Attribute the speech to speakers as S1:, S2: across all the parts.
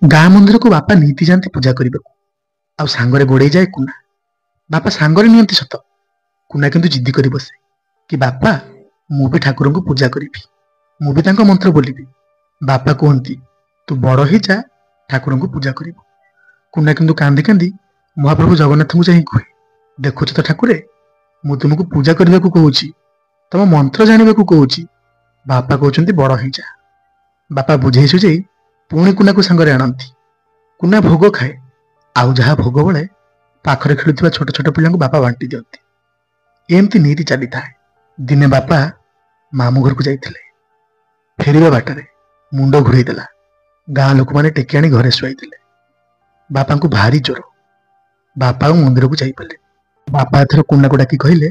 S1: ଗାଁ ମନ୍ଦିରକୁ ବାପା ନିତି ଯାଆନ୍ତି ପୂଜା କରିବାକୁ। ଆଉ ସାଙ୍ଗରେ ଗୋଡେଇ ଯାଏ କୁନା। ବାପା ସାଙ୍ଗରେ ନିଅନ୍ତି ସତ, କୁନା କିନ୍ତୁ ଜିଦ୍ଦି କରି ବସେ କି ବାପା ମୁଁ ବି ଠାକୁରଙ୍କୁ ପୂଜା କରିବି, ମୁଁ ବି ତାଙ୍କ ମନ୍ତ୍ର ବୋଲିବି। ବାପା କୁହନ୍ତି ତୁ ବଡ ହେଇଯା, ଠାକୁରଙ୍କୁ ପୂଜା କରିବୁ। କୁନା କିନ୍ତୁ କାନ୍ଦି କାନ୍ଦି ମହାପ୍ରଭୁ ଜଗନ୍ନାଥଙ୍କୁ ଚାହିଁ କୁହେ, ଦେଖୁଛ ତ ଠାକୁରେ, ମୁଁ ତୁମକୁ ପୂଜା କରିବାକୁ କହୁଛି, ତମ ମନ୍ତ୍ର ଜାଣିବାକୁ କହୁଛି। ବାପା କହୁଛନ୍ତି ବଡ ହେଇଯା। ବାପା ବୁଝେଇ ସୁଝେଇ ପୁଣି କୁନାକୁ ସାଙ୍ଗରେ ଆଣନ୍ତି। କୁନା ଭୋଗ ଖାଏ, ଆଉ ଯାହା ଭୋଗ ବଳେ ପାଖରେ ଖେଳୁଥିବା ଛୋଟ ଛୋଟ ପିଲାଙ୍କୁ ବାପା ବାଣ୍ଟି ଦିଅନ୍ତି। ଏମିତି ନୀତି ଚାଲିଥାଏ। ଦିନେ ବାପା ମାମୁଁ ଘରକୁ ଯାଇଥିଲେ। ଫେରିବା ବାଟରେ ମୁଣ୍ଡ ଘୁରେଇ ଦେଲା। ଗାଁ ଲୋକମାନେ ଟେକି ଆଣି ଘରେ ଶୁଆଇଥିଲେ। ବାପାଙ୍କୁ ଭାରି ଜ୍ୱର। ବାପା ଆଉ ମନ୍ଦିରକୁ ଯାଇପାରିଲେ। ବାପା ଏଥର କୁନାକୁ ଡାକି କହିଲେ,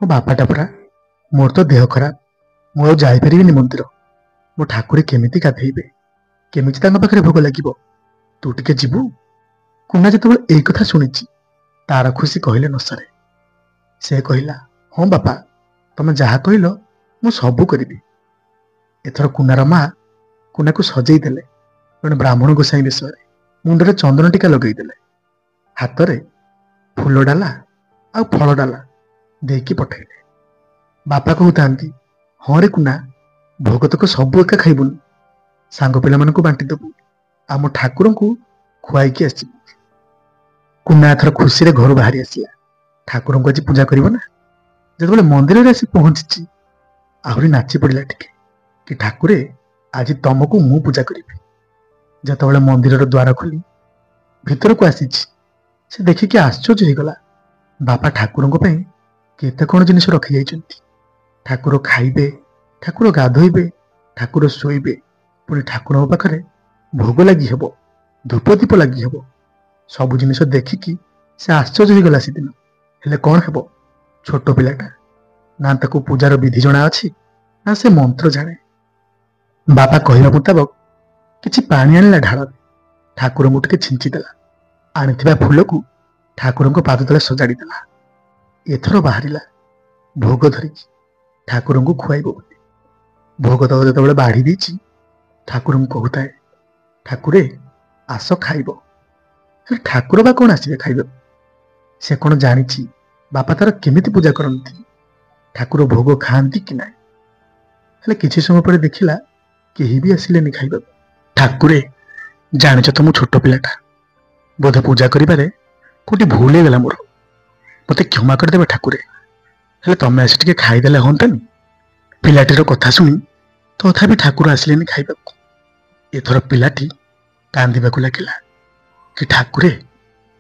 S1: ମୋ ବାପାଟା ପରା, ମୋର ତ ଦେହ ଖରାପ, ମୁଁ ଆଉ ଯାଇପାରିବିନି ମନ୍ଦିର। ମୋ ଠାକୁରେ କେମିତି ଗାଧେଇବେ, କେମିତି ତାଙ୍କ ପାଖରେ ଭୋଗ ଲାଗିବ, ତୁ ଟିକେ ଯିବୁ? କୁନା ଯେତେବେଳେ ଏଇ କଥା ଶୁଣିଛି, ତାର ଖୁସି କହିଲେ ନ ସରେ। ସେ କହିଲା, ହଁ ବାପା, ତମେ ଯାହା କହିଲ ମୁଁ ସବୁ କରିବି। ଏଥର କୁନାର ମା କୁନାକୁ ସଜେଇ ଦେଲେ ଜଣେ ବ୍ରାହ୍ମଣ ଗୋସାଇଁ ବେଶରେ। ମୁଣ୍ଡରେ ଚନ୍ଦନ ଟିକା ଲଗେଇଦେଲେ। ହାତରେ ଫୁଲ ଡାଲା ଆଉ ଫଳ ଡାଲା ଦେଇକି ପଠେଇଲେ। ବାପା କହୁଥାନ୍ତି, ହଁ ରେ କୁନା, ଭୋଗତକ ସବୁ ଏକା ଖାଇବୁନି, ସାଙ୍ଗ ପିଲାମାନଙ୍କୁ ବାଣ୍ଟି ଦେବୁ, ଆମ ଠାକୁରଙ୍କୁ ଖୁଆଇକି ଆସିବୁ। କୁନା ଏଥର ଖୁସିରେ ଘରୁ ବାହାରି ଆସିଲା। ଠାକୁରଙ୍କୁ ଆଜି ପୂଜା କରିବ ନା। ଯେତେବେଳେ ମନ୍ଦିରରେ ଆସି ପହଞ୍ଚିଛି, ଆହୁରି ନାଚି ପଡ଼ିଲା ଟିକେ କି ଠାକୁରେ, ଆଜି ତମକୁ ମୁଁ ପୂଜା କରିବି। ଯେତେବେଳେ ମନ୍ଦିରର ଦ୍ୱାର ଖୋଲି ଭିତରକୁ ଆସିଛି, ସେ ଦେଖିକି ଆଶ୍ଚର୍ଯ୍ୟ ହେଇଗଲା। ବାପା ଠାକୁରଙ୍କ ପାଇଁ କେତେ କଣ ଜିନିଷ ରଖିଯାଇଛନ୍ତି। ଠାକୁର ଖାଇବେ, ଠାକୁର ଗାଧୋଇବେ, ଠାକୁର ଶୋଇବେ, ପୁଣି ଠାକୁରଙ୍କ ପାଖରେ ଭୋଗ ଲାଗି ହେବ, ଧୂପ ଦୀପ ଲାଗି ହେବ। ସବୁ ଜିନିଷ ଦେଖିକି ସେ ଆଶ୍ଚର୍ଯ୍ୟ ହେଇଗଲା ସେଦିନ। ହେଲେ କଣ ହେବ, ଛୋଟ ପିଲାଟା, ନା ତାକୁ ପୂଜାର ବିଧି ଜଣା ଅଛି, ନା ସେ ମନ୍ତ୍ର ଜାଣେ। ବାପା କହିବା ମୁତାବକ କିଛି ପାଣି ଆଣିଲା ଢାଳରେ, ଠାକୁରଙ୍କୁ ଟିକେ ଛିଞ୍ଚି ଦେଲା। ଆଣିଥିବା ଫୁଲକୁ ଠାକୁରଙ୍କ ପାଦ ତଳେ ସଜାଡ଼ି ଦେଲା। ଏଥର ବାହାରିଲା ଭୋଗ ଧରିକି ଠାକୁରଙ୍କୁ ଖୁଆଇବ ବୋଲି। ଭୋଗ ତକ ଯେତେବେଳେ ବାଢି ଦେଇଛି, ଠାକୁରଙ୍କୁ କହୁଥାଏ, ଠାକୁରେ ଆସ ଖାଇବ। ହେଲେ ଠାକୁର ବା କଣ ଆସିବେ ଖାଇବାକୁ? ସେ କଣ ଜାଣିଛି ବାପା ତାର କେମିତି ପୂଜା କରନ୍ତି, ଠାକୁର ଭୋଗ ଖାଆନ୍ତି କି ନାହିଁ? ହେଲେ କିଛି ସମୟ ପରେ ଦେଖିଲା କେହି ବି ଆସିଲେନି ଖାଇବାକୁ। ଠାକୁରେ, ଜାଣିଛ ତ ମୁଁ ଛୋଟ ପିଲାଟା, ବୋଧେ ପୂଜା କରିବାରେ କୋଉଠି ଭୁଲ ହେଇଗଲା ମୋର, ମତେ କ୍ଷମା କରିଦେବେ ଠାକୁରେ। ହେଲେ ତମେ ଆସି ଟିକେ ଖାଇଦେଲେ ହୁଅନ୍ତାନି। ପିଲାଟିର କଥା ଶୁଣି ତଥାପି ଠାକୁର ଆସିଲେନି ଖାଇବାକୁ। ଏଥର ପିଲାଟି କାନ୍ଦିବାକୁ ଲାଗିଲା କି ଠାକୁରେ,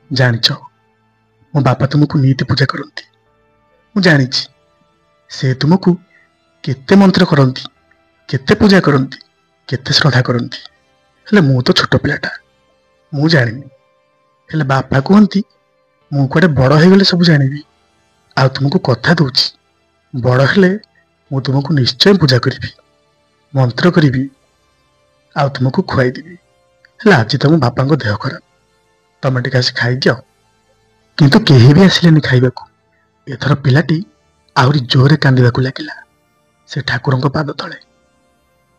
S1: ଜାଣିଛ ମୋ ବାପା ତୁମକୁ ନିତି ପୂଜା କରନ୍ତି, ମୁଁ ଜାଣିଛି। ସେ ତୁମକୁ କେତେ ମନ୍ତ୍ର କରନ୍ତି, କେତେ ପୂଜା କରନ୍ତି, କେତେ ଶ୍ରଦ୍ଧା କରନ୍ତି। ହେଲେ ମୁଁ ତ ଛୋଟ ପିଲାଟା, ମୁଁ ଜାଣିନି। ହେଲେ ବାପା କୁହନ୍ତି ମୁଁ କୁଆଡେ ବଡ ହେଇଗଲେ ସବୁ ଜାଣିବି। ଆଉ ତୁମକୁ କଥା ଦଉଛି, ବଡ ହେଲେ ମୁଁ ତୁମକୁ ନିଶ୍ଚୟ ପୂଜା କରିବି, ମନ୍ତ୍ର କରିବି, ଆଉ ତୁମକୁ ଖୁଆଇଦେବି। ହେଲେ ଆଜି ତମ ବାପାଙ୍କ ଦେହ ଖରାପ, ତମେ ଟିକେ ଆସି ଖାଇଦିଅ। କିନ୍ତୁ କେହି ବି ଆସିଲେନି ଖାଇବାକୁ। ଏଥର ପିଲାଟି ଆହୁରି ଜୋରରେ କାନ୍ଦିବାକୁ ଲାଗିଲା ସେ ଠାକୁରଙ୍କ ପାଦ ତଳେ।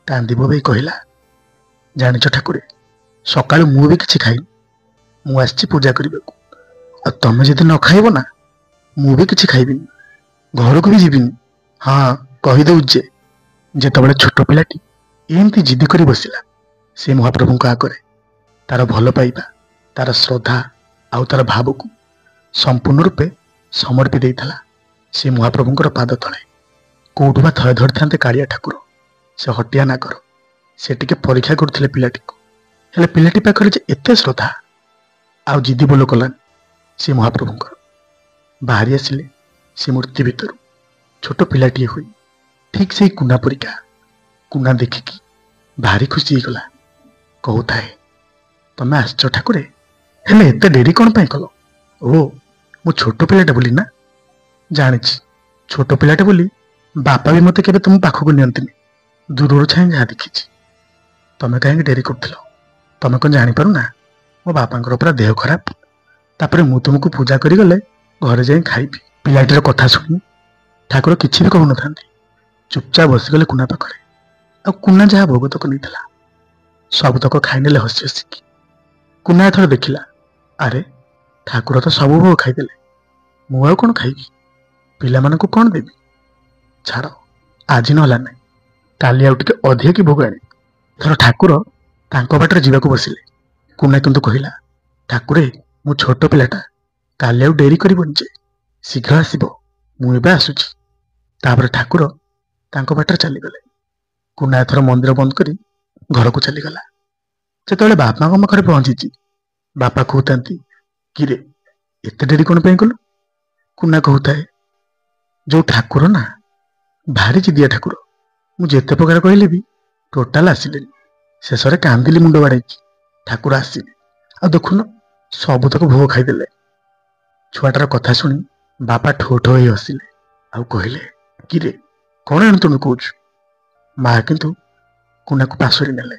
S1: କାନ୍ଦି ବୋବେଇ କହିଲା, ଜାଣିଛ ଠାକୁରେ, ସକାଳୁ ମୁଁ ବି କିଛି ଖାଇନି, ମୁଁ ଆସିଛି ପୂଜା କରିବାକୁ। ଆଉ ତମେ ଯଦି ନ ଖାଇବ ନା, ମୁଁ ବି କିଛି ଖାଇବିନି, ଘରକୁ ବି ଯିବିନି। ହଁ, କହିଦଉଛି ଯେ ଯେତେବେଳେ ଛୋଟ ପିଲାଟି ଏମିତି ଜିଦି କରି ବସିଲା, ସେ ମହାପ୍ରଭୁଙ୍କ ଆଗରେ ତାର ଭଲ ପାଇବା, ତାର ଶ୍ରଦ୍ଧା ଆଉ ତାର ଭାବକୁ ସମ୍ପୂର୍ଣ୍ଣ ରୂପେ ସମର୍ପି ଦେଇଥିଲା ସେ ମହାପ୍ରଭୁଙ୍କର ପାଦ ତଳେ। କୋଉଠୁ ବା ଥୟ ଧରିଥାନ୍ତେ କାଳିଆ ଠାକୁର, ସେ ହଟିଆ ନାଗର। ସେ ଟିକେ ପରୀକ୍ଷା କରୁଥିଲେ ପିଲାଟିକୁ। ହେଲେ ପିଲାଟି ପାଖରେ ଯେ ଏତେ ଶ୍ରଦ୍ଧା ଆଉ ଜିଦି ବୋଲ କଲାନି ସେ ମହାପ୍ରଭୁଙ୍କର। ବାହାରି ଆସିଲେ ସେ ମୂର୍ତ୍ତି ଭିତରୁ ଛୋଟ ପିଲାଟିଏ ହୋଇ, ଠିକ୍ ସେଇ କୁନା ପରିକା। କୁନା ଦେଖିକି ଭାରି ଖୁସି ହେଇଗଲା। କହୁଥାଏ, ତମେ ଆସିଛ ଠାକୁରେ, ହେଲେ ଏତେ ଡେରି କଣ ପାଇଁ କଲ? ଓ, ମୁଁ ଛୋଟ ପିଲାଟା ବୋଲି ନା? ଜାଣିଛି, ଛୋଟ ପିଲାଟା ବୋଲି ବାପା ବି ମତେ କେବେ ତୁମ ପାଖକୁ ନିଅନ୍ତିନି, ଦୂରରୁ ଛାଇଁ ଯାହା ଦେଖିଛି। ତମେ କାହିଁକି ଡେରି କରୁଥିଲ? ତମେ କଣ ଜାଣିପାରୁନା ମୋ ବାପାଙ୍କର ପୁରା ଦେହ ଖରାପ? ତାପରେ ମୁଁ ତୁମକୁ ପୂଜା କରିଗଲେ ଘରେ ଯାଇ ଖାଇବି। ପିଲାଟିର କଥା ଶୁଣି ଠାକୁର କିଛି ବି କହୁନଥାନ୍ତି, ଚୁପଚାପ ବସିଗଲେ କୁନା ପାଖରେ। ଆଉ କୁନା ଯାହା ଭୋଗ ତକ ନେଇଥିଲା ସବୁତକ ଖାଇନେଲେ ହସି ହସିକି। କୁନା ଏଥର ଦେଖିଲା, ଆରେ ଠାକୁର ତ ସବୁ ଭୋଗ ଖାଇଦେଲେ, ମୁଁ ଆଉ କଣ ଖାଇବି? ପିଲାମାନଙ୍କୁ କଣ ଦେବି? ଛାଡ଼, ଆଜି ନହେଲା ନାହିଁ, କାଲି ଆଉ ଟିକେ ଅଧିକ କି ଭୋଗ ଆଣିବି। ଏଥର ଠାକୁର ତାଙ୍କ ବାଟରେ ଯିବାକୁ ବସିଲେ। କୁନା କିନ୍ତୁ କହିଲା, ଠାକୁରେ ମୁଁ ଛୋଟ ପିଲାଟା, କାଲି ଆଉ ଡେରି କରିବନି ଯେ, ଶୀଘ୍ର ଆସିବ, ମୁଁ ଏବେ ଆସୁଛି। ତାପରେ ଠାକୁର ତାଙ୍କ ବାଟରେ ଚାଲିଗଲେ। କୁନା ଏଥର ମନ୍ଦିର ବନ୍ଦ କରି ଘରକୁ ଚାଲିଗଲା। ଯେତେବେଳେ ବାପାଙ୍କ ପାଖରେ ପହଞ୍ଚିଛି, ବାପା କହୁଥାନ୍ତି, କିରେ ଏତେ ଡେରି କଣ ପାଇଁ କଲୁ? କୁନା କହୁଥାଏ, ଯୋଉ ଠାକୁର ନା ଭାରି ଜିଦିଆ ଠାକୁର, ମୁଁ ଯେତେ ପ୍ରକାର କହିଲେ ବି ଟୋଟାଲ ଆସିଲେନି। ଶେଷରେ କାନ୍ଦିଲି ମୁଣ୍ଡ ବାଡ଼େଇକି, ଠାକୁର ଆସିଲେ, ଆଉ ଦେଖୁନ ସବୁତକ ଭୋଗ ଖାଇଦେଲେ। ଛୁଆଟାର କଥା ଶୁଣି ବାପା ଠୋ ଠୋ ହେଇ ହସିଲେ, ଆଉ କହିଲେ, କିରେ କଣ ଏଣୁ ତେଣୁ କହୁଛୁ? ମା କିନ୍ତୁ କୁନାକୁ ପାଶୋରି ନେଲେ।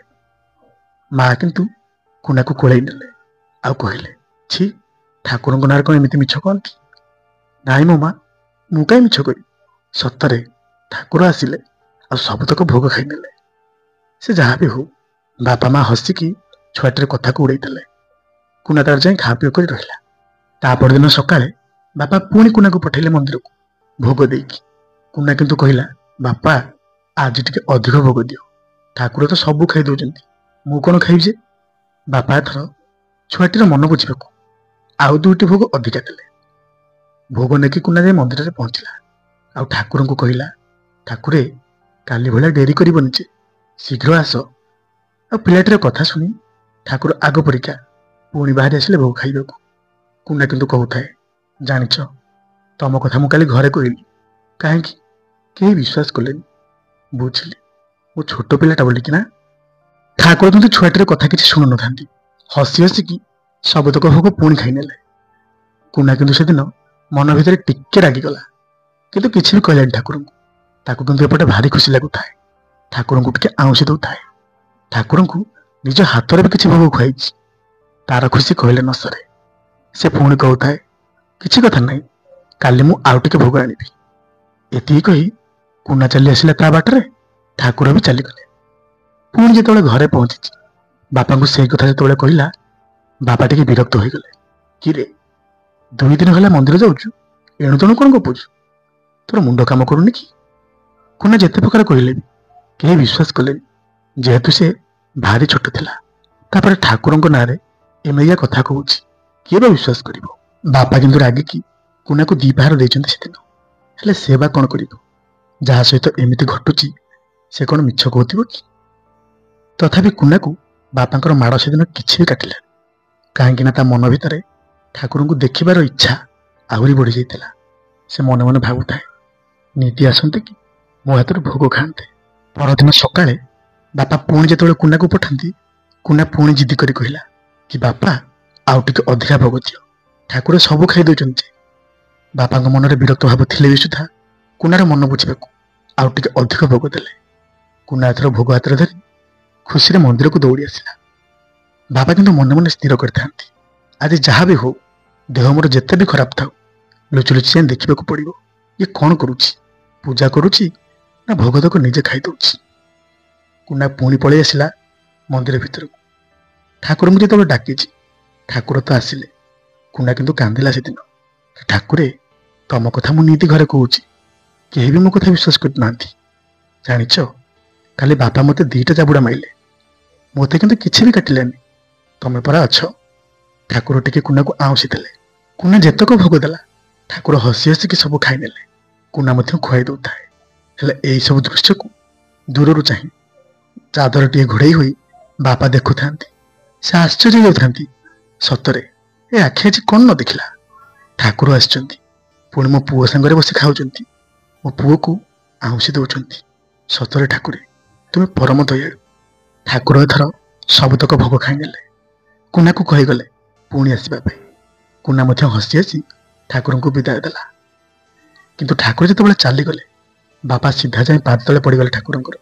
S1: କୁନାକୁ କୋଳେଇ ନେଲେ, ଆଉ କହିଲେ, ଛି, ଠାକୁରଙ୍କ ନାଁରେ କଣ ଏମିତି ମିଛ କହନ୍ତି? ନାଇଁ ମୋ ମା, ମୁଁ କାହିଁ ମିଛ କରିବି? ସତରେ ଠାକୁର ଆସିଲେ, ଆଉ ସବୁତକ ଭୋଗ ଖାଇନେଲେ। ସେ ଯାହା ବି ହଉ, ବାପା ମା ହସିକି ଛୁଆଟିର କଥାକୁ ଉଡେଇ ଦେଲେ। କୁନା ତାର ଯାଇ ଖା ପିଅ କରି ରହିଲା। ତା ପରଦିନ ସକାଳେ ବାପା ପୁଣି କୁନାକୁ ପଠେଇଲେ ମନ୍ଦିରକୁ ଭୋଗ ଦେଇକି। କୁନା କିନ୍ତୁ କହିଲା, ବାପା ଆଜି ଟିକେ ଅଧିକ ଭୋଗ ଦିଅ, ଠାକୁର ତ ସବୁ ଖାଇ ଦଉଛନ୍ତି, ମୁଁ କଣ ଖାଇବି ଯେ? ବାପା ଏଥର ଛୁଆଟିର ମନ ବୁଝିବାକୁ ଆଉ 2ଟି ଭୋଗ ଅଧିକା ଦେଲେ। ଭୋଗ ନେଇକି କୁନା ଯାଇ ମନ୍ଦିରରେ ପହଞ୍ଚିଲା, ଆଉ ଠାକୁରଙ୍କୁ କହିଲା, ଠାକୁରେ କାଲି ଭଳିଆ ଡେରି କରିବନି ଯେ, ଶୀଘ୍ର ଆସ। ଆଉ ପିଲାଟିର କଥା ଶୁଣି ଠାକୁର ଆଗ ପରୀକ୍ଷା ପୁଣି ବାହାରି ଆସିଲେ ଭୋଗ ଖାଇବାକୁ। କୁନା କିନ୍ତୁ କହୁଥାଏ, ଜାଣିଛ, ତମ କଥା ମୁଁ କାଲି ଘରେ କହିଲି, କାହିଁକି କେହି ବିଶ୍ୱାସ କଲେନି। ବୁଝିଲି, ମୁଁ ଛୋଟ ପିଲାଟା ବୋଲିକି ନା। ଠାକୁର କିନ୍ତୁ ଛୁଆଟିର କଥା କିଛି ଶୁଣୁନଥାନ୍ତି, ହସି ହସିକି ସବୁତକ ଭୋଗ ପୁଣି ଖାଇନେଲେ। କୁନା କିନ୍ତୁ ସେଦିନ ମନ ଭିତରେ ଟିକେ ରାଗିଗଲା, କିନ୍ତୁ କିଛି ବି କହିଲାନି ଠାକୁରଙ୍କୁ। ତାକୁ କିନ୍ତୁ ଏପଟେ ଭାରି ଖୁସି ଲାଗୁଥାଏ, ଠାକୁରଙ୍କୁ ଟିକେ ଆଉଁସି ଦଉଥାଏ। ଠାକୁରଙ୍କୁ ନିଜ ହାତରେ ବି କିଛି ଭୋଗ ଖୁଆଇଛି। ତାର ଖୁସି କହିଲେ ନ ସରେ। ସେ ପୁଣି କହୁଥାଏ, କିଛି କଥା ନାହିଁ, କାଲି ମୁଁ ଆଉ ଟିକେ ଭୋଗ ଆଣିବି। ଏତିକି କହି କୁନା ଚାଲି ଆସିଲା ତା ବାଟରେ, ଠାକୁର ବି ଚାଲିଗଲେ। ପୁଣି ଯେତେବେଳେ ଘରେ ପହଞ୍ଚିଛି, ବାପାଙ୍କୁ ସେଇ କଥା ଯେତେବେଳେ କହିଲା, ବାପା ଟିକେ ବିରକ୍ତ ହୋଇଗଲେ। କିରେ 2 ଦିନ ହେଲା ମନ୍ଦିର ଯାଉଛୁ, ଏଣୁ ତେଣୁ କଣ ଗପୁଛୁ? ତୋର ମୁଣ୍ଡ କାମ କରୁନି କି? କୁନା ଯେତେ ପ୍ରକାର କହିଲେ ବି କେହି ବିଶ୍ୱାସ କଲେନି, ଯେହେତୁ ସେ ଭାରି ଛୋଟ ଥିଲା। ତାପରେ ଠାକୁରଙ୍କ ନାଁରେ ଏମିତିଆ କଥା କହୁଛି, କିଏ ବା ବିଶ୍ୱାସ କରିବ? ବାପା କିନ୍ତୁ ରାଗିକି କୁନାକୁ 2 ପାହାର ଦେଇଛନ୍ତି ସେଦିନ। ହେଲେ ସେ ବା କଣ କରିବ? ଯାହା ସହିତ ଏମିତି ଘଟୁଛି, ସେ କଣ ମିଛ କହୁଥିବ କି? ତଥାପି କୁନାକୁ ବାପାଙ୍କର ମାଡ଼ ସେଦିନ କିଛି ବି କାଟିଲାନି, କାହିଁକି ନା ତା ମନ ଭିତରେ ଠାକୁରଙ୍କୁ ଦେଖିବାର ଇଚ୍ଛା ଆହୁରି ବଢି ଯାଇଥିଲା। ସେ ମନେ ମନେ ଭାବୁଥାଏ, ନିତି ଆସନ୍ତେ କି ମୋ ହାତରୁ ଭୋଗ ଖାଆନ୍ତେ। ପରଦିନ ସକାଳେ ବାପା ପୁଣି ଯେତେବେଳେ କୁନାକୁ ପଠାନ୍ତି, କୁନା ପୁଣି ଜିଦି କରି କହିଲା, କି ବାପା ଆଉ ଟିକେ ଅଧିକା ଭୋଗ ଦିଅ, ଠାକୁର ସବୁ ଖାଇ ଦଉଛନ୍ତି। ବାପାଙ୍କ ମନରେ ବିରକ୍ତ ଭାବ ଥିଲେ ବି ସୁଦ୍ଧା କୁନାର ମନ ବୁଝିବାକୁ ଆଉ ଟିକେ ଅଧିକ ଭୋଗ ଦେଲେ। କୁନା ଏଥର ଭୋଗ ହାତରେ ଧରି ଖୁସିରେ ମନ୍ଦିରକୁ ଦୌଡ଼ି ଆସିଲା। ବାପା କିନ୍ତୁ ମନେ ମନେ ସ୍ଥିର କରିଥାନ୍ତି, ଆଜି ଯାହା ବି ହଉ, ଦେହ ମୋର ଯେତେ ବି ଖରାପ ଥାଉ, ଲୁଚି ଲୁଚି ଯାଇ ଦେଖିବାକୁ ପଡ଼ିବ, ଇଏ କଣ କରୁଛି, ପୂଜା କରୁଛି ନା ଭୋଗତକ ନିଜେ ଖାଇଦଉଛି। କୁନା ପୁଣି ପଳେଇ ଆସିଲା ମନ୍ଦିର ଭିତରକୁ। ଠାକୁରଙ୍କୁ ଯେତେବେଳେ ଡାକିଛି, ଠାକୁର ତ ଆସିଲେ। କୁନା କିନ୍ତୁ କାନ୍ଦିଲା ସେଦିନ, ଠାକୁରେ ତମ କଥା ମୁଁ ନିତି ଘରେ କହୁଛି, କେହି ବି ମୋ କଥା ବିଶ୍ୱାସ କରୁନାହାନ୍ତି। ଜାଣିଛ, କାଲି ବାପା ମୋତେ 2ଟା ଚାବୁଡ଼ା ମାଇଲେ, ମୋତେ କିନ୍ତୁ କିଛି ବି କାଟିଲାନି, ତମେ ପରା ଅଛ। ଠାକୁର ଟିକେ କୁନାକୁ ଆଉଁସି ଦେଲେ। କୁନା ଯେତକ ଭୋଗ ଦେଲା, ଠାକୁର ହସି ହସିକି ସବୁ ଖାଇନେଲେ। କୁନା ମଧ୍ୟ ଖୁଆଇ ଦଉଥାଏ। ହେଲେ ଏଇ ସବୁ ଦୃଶ୍ୟକୁ ଦୂରରୁ ଚାହିଁ ଚାଦରଟିଏ ଘୋଡ଼େଇ ହୋଇ ବାପା ଦେଖୁଥାନ୍ତି। ସେ ଆଶ୍ଚର୍ଯ୍ୟ ହେଉଥାନ୍ତି, ସତରେ ଏ ଆଖି ଆଜି କଣ ନ ଦେଖିଲା? ଠାକୁର ଆସିଛନ୍ତି, ପୁଣି ମୋ ପୁଅ ସାଙ୍ଗରେ ବସି ଖାଉଛନ୍ତି, ମୋ ପୁଅକୁ ଆଉଁସି ଦଉଛନ୍ତି। ସତରେ ଠାକୁରେ ତୁମେ ପରମ ଦୟାଳୁ। ଠାକୁର ଏଥର ସବୁତକ ଭୋଗ ଖାଇନେଲେ। କୁନାକୁ କହିଗଲେ ପୁଣି ଆସିବା ପାଇଁ। କୁନା ମଧ୍ୟ ହସି ହସି ଠାକୁରଙ୍କୁ ବିଦାୟ ଦେଲା। କିନ୍ତୁ ଠାକୁର ଯେତେବେଳେ ଚାଲିଗଲେ, ବାପା ସିଧା ଯାଇ ପାଦ ତଳେ ପଡ଼ିଗଲେ ଠାକୁରଙ୍କର।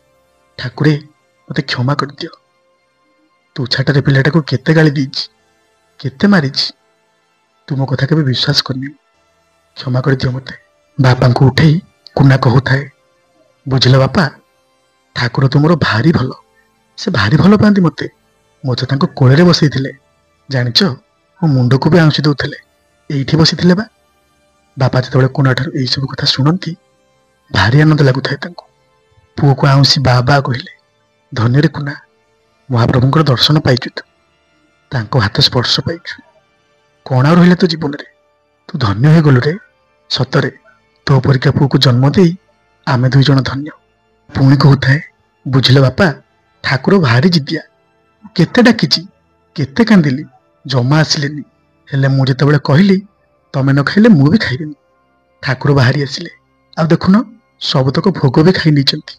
S1: ଠାକୁରେ ମୋତେ କ୍ଷମା କରିଦିଅ, ତୁଚ୍ଛାଟାରେ ପିଲାଟାକୁ କେତେ ଗାଳି ଦେଇଛି, କେତେ ମାରିଛି, ତୁମ କଥା କେବେ ବିଶ୍ୱାସ କରିନି, କ୍ଷମା କରିଦିଅ ମୋତେ। ବାପାଙ୍କୁ ଉଠେଇ କୁନା କହୁଥାଏ, ବୁଝିଲ ବାପା, ଠାକୁର ତୁମର ଭାରି ଭଲ, ସେ ଭାରି ଭଲ ପାଆନ୍ତି ମୋତେ ତାଙ୍କ କୋଳରେ ବସେଇଥିଲେ, ଜାଣିଛ, ମୋ ମୁଣ୍ଡକୁ ବି ଆଉଁସି ଦଉଥିଲେ। ଏଇଠି ବସିଥିଲେ ବା। ବାପା ଯେତେବେଳେ କୋଣାଠାରୁ ଏଇସବୁ କଥା ଶୁଣନ୍ତି ଭାରି ଆନନ୍ଦ ଲାଗୁଥାଏ ତାଙ୍କୁ। ପୁଅକୁ ଆଉଁସି ବା ବା କହିଲେ, ଧନ୍ୟରେ କୁନା, ମହାପ୍ରଭୁଙ୍କର ଦର୍ଶନ ପାଇଛୁ ତୁ, ତାଙ୍କ ହାତ ସ୍ପର୍ଶ ପାଇଛୁ। କଣ ଆଉ ରହିଲା ତୋ ଜୀବନରେ? ତୁ ଧନ୍ୟ ହେଇଗଲୁ ରେ। ସତରେ ତୋ ପରୀକ୍ଷା ପୁଅକୁ ଜନ୍ମ ଦେଇ ଆମେ ଦୁଇ ଜଣ ଧନ୍ୟ। ପୁଣି କହୁଥାଏ, ବୁଝିଲ ବାପା, ଠାକୁର ଭାରି ଜିଦିଆ। କେତେ ଡାକିଛି, କେତେ କାନ୍ଦିଲି, ଜମା ଆସିଲେନି। ହେଲେ ମୁଁ ଯେତେବେଳେ କହିଲି ତମେ ନ ଖାଇଲେ ମୁଁ ବି ଖାଇବିନି, ଠାକୁର ବାହାରି ଆସିଲେ। ଆଉ ଦେଖୁନ, ସବୁତକ ଭୋଗ ବି ଖାଇ ନେଇଛନ୍ତି।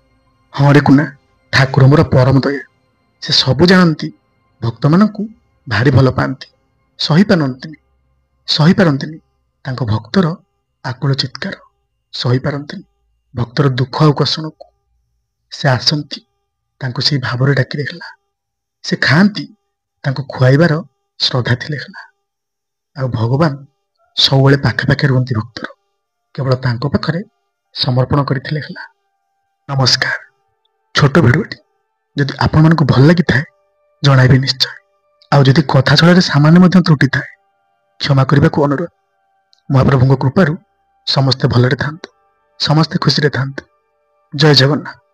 S1: ହଁ ରେ କୁନା, ଠାକୁର ମୋର ପରମ ଦୟା। ସେ ସବୁ ଜାଣନ୍ତି, ଭକ୍ତମାନଙ୍କୁ ଭାରି ଭଲ ପାଆନ୍ତି। ସହିପାରନ୍ତିନି ସହିପାରନ୍ତିନି ତାଙ୍କ ଭକ୍ତର ଆକୁଳ ଚିତ୍କାର। ସହିପାରନ୍ତିନି ଭକ୍ତର ଦୁଃଖ ଆଉ କଷଣକୁ। ସେ ଆସନ୍ତି, ତାଙ୍କୁ ସେଇ ଭାବରେ ଡାକିଲେ ହେଲା। ସେ ଖାଆନ୍ତି, ତାଙ୍କୁ ଖୁଆଇବାର ଶ୍ରଦ୍ଧା ଥିଲେ ହେଲା। ଆଉ ଭଗବାନ ସବୁବେଳେ ପାଖାପାଖି ରୁହନ୍ତି ଭକ୍ତର, କେବଳ ତାଙ୍କ ପାଖରେ ସମର୍ପଣ କରିଥିଲେ ହେଲା। ନମସ୍କାର। ଛୋଟ ଭିଡ଼ିଓଟି ଯଦି ଆପଣମାନଙ୍କୁ ଭଲ ଲାଗିଥାଏ ଜଣାଇବେ ନିଶ୍ଚୟ। ଆଉ ଯଦି କଥା ଛଳାରେ ସାମାନ୍ୟ ମଧ୍ୟ ତ୍ରୁଟି ଥାଏ କ୍ଷମା କରିବାକୁ ଅନୁରୋଧ। ମହାପ୍ରଭୁଙ୍କ କୃପାରୁ ସମସ୍ତେ ଭଲରେ ଥାନ୍ତୁ, ସମସ୍ତେ ଖୁସିରେ ଥାନ୍ତୁ। ଜୟ ଜଗନ୍ନାଥ।